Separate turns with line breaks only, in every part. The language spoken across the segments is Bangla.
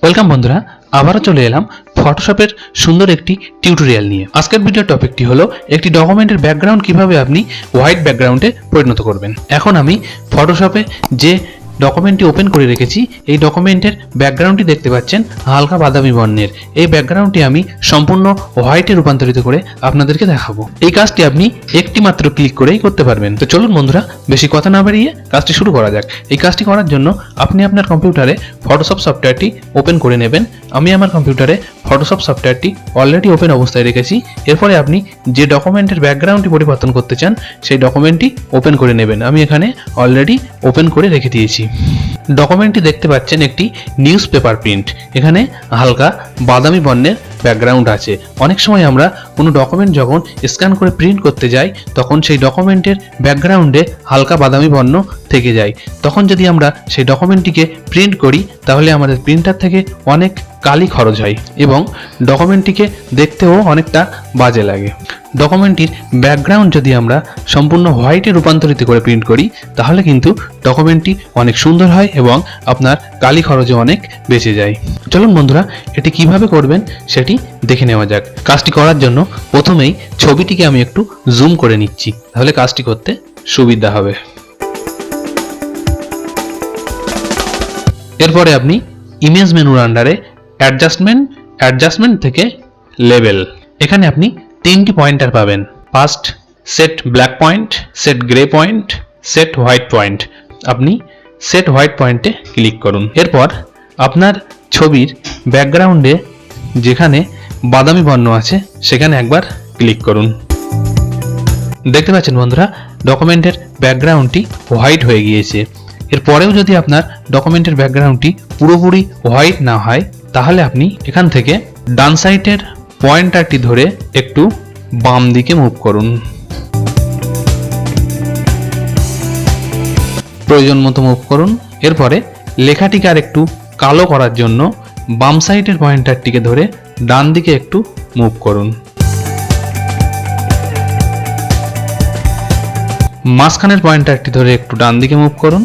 ওয়েলকাম বন্ধুরা, আবারও চলে এলাম ফটোশপের সুন্দর একটি টিউটোরিয়াল নিয়ে। আজকের ভিডিও টপিকটি হলো একটি ডকুমেন্টের ব্যাকগ্রাউন্ড কিভাবে আপনি হোয়াইট ব্যাকগ্রাউন্ডে পরিণত করবেন। এখন আমি ফটোশপে যে ডকুমেন্টটি ওপেন করে রেখেছি, এই ডকুমেন্টের ব্যাকগ্রাউন্ডটি দেখতে পাচ্ছেন হালকা বাদামি বর্ণের। এই ব্যাকগ্রাউন্ডটি আমি সম্পূর্ণ হোয়াইটে রূপান্তরিত করে আপনাদেরকে দেখাবো। এই কাজটি আপনি একটি মাত্র ক্লিক করেই করতে পারবেন। তো চলুন বন্ধুরা, বেশি কথা না বাড়িয়ে কাজটি শুরু করা যাক। এই কাজটি করার জন্য আপনি আপনার কম্পিউটারে ফটোশপ সফটওয়্যারটি ওপেন করে নেবেন। আমি আমার কম্পিউটারে ফটোশপ সফটওয়্যারটি অলরেডি ওপেন অবস্থায় রেখেছি। এরপরে আপনি যে ডকুমেন্টের ব্যাকগ্রাউন্ডটি পরিবর্তন করতে চান সেই ডকুমেন্টটি ওপেন করে নেবেন। আমি এখানে অলরেডি ওপেন করে রেখে দিয়েছি। ডকুমেন্টটি দেখতে পাচ্ছেন একটি নিউজ পেপার প্রিন্ট। এখানে হালকা বাদামি বর্ণের ব্যাকগ্রাউন্ড আছে। অনেক সময় আমরা কোনো ডকুমেন্ট যখন স্ক্যান করে প্রিন্ট করতে যাই তখন সেই ডকুমেন্টের ব্যাকগ্রাউন্ডে হালকা বাদামি বর্ণ থেকে যায়। তখন যদি আমরা সেই ডকুমেন্টটিকে প্রিন্ট করি তাহলে আমাদের প্রিন্টার থেকে অনেক কালি খরচ হয় এবং ডকুমেন্টটিকে দেখতেও অনেকটা বাজে লাগে। ডকুমেন্টটির ব্যাকগ্রাউন্ড যদি আমরা সম্পূর্ণ হোয়াইটে রূপান্তরিত করে প্রিন্ট করি তাহলে কিন্তু ডকুমেন্টটি অনেক সুন্দর হয় এবং আপনার কালি খরচও অনেক বেঁচে যায়। চলুন বন্ধুরা, এটি কিভাবে করবেন সেটি দেখে নেওয়া যাক। কাজটি করার জন্য প্রথমেই ছবিটিকে আমি একটু জুম করে নিচ্ছি, তাহলে কাজটি করতে সুবিধা হবে। এরপরে আপনি ইমেজ মেনুর আন্ডারে অ্যাডজাস্টমেন্ট থেকে লেবেল, এখানে আপনি তিনটি পয়েন্টার পাবেন। First set black point, set grey point, set white point. আপনি সেট হোয়াইট পয়েন্টে ক্লিক করুন। এরপর আপনার ছবির ব্যাকগ্রাউন্ডে যেখানে বাদামি বর্ণ আছে সেখানে একবার ক্লিক করুন। দেখতে পাচ্ছেন বন্ধুরা, ডকুমেন্টের ব্যাকগ্রাউন্ডটি হোয়াইট হয়ে গিয়েছে। এরপরেও যদি আপনার ডকুমেন্টের ব্যাকগ্রাউন্ডটি পুরোপুরি হোয়াইট না হয় তাহলে আপনি এখান থেকে ডান সাইডের পয়েন্টারটি ধরে একটু বাম দিকে মুভ করুন। প্রয়োজন মতো মুভ করুন। এরপরে লেখাটিকে আর একটু কালো করার জন্য বাম সাইডের পয়েন্টারটিকে ধরে ডান দিকে একটু মুভ করুন। মাঝখানের পয়েন্টারটি ধরে একটু ডান দিকে মুভ করুন।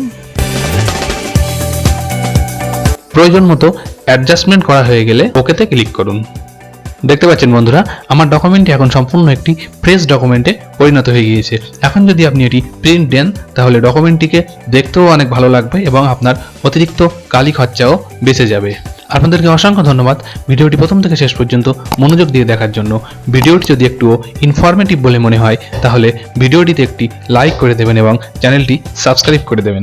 প্রয়োজন মতো অ্যাডজাস্টমেন্ট করা হয়ে গেলে ওকেতে ক্লিক করুন। দেখতে পাচ্ছেন বন্ধুরা, আমার ডকুমেন্টটি এখন সম্পূর্ণ একটি ফ্রেশ ডকুমেন্টে পরিণত হয়ে গিয়েছে। এখন যদি আপনি এটি প্রিন্ট দেন তাহলে ডকুমেন্টটিকে দেখতেও অনেক ভালো লাগবে এবং আপনার অতিরিক্ত কালি খরচাও বেঁচে যাবে। আপনাদেরকে অসংখ্য ধন্যবাদ ভিডিওটি প্রথম থেকে শেষ পর্যন্ত মনোযোগ দিয়ে দেখার জন্য। ভিডিওটি যদি একটুও ইনফরমেটিভ বলে মনে হয় তাহলে ভিডিওটিতে একটি লাইক করে দেবেন এবং চ্যানেলটি সাবস্ক্রাইব করে দেবেন।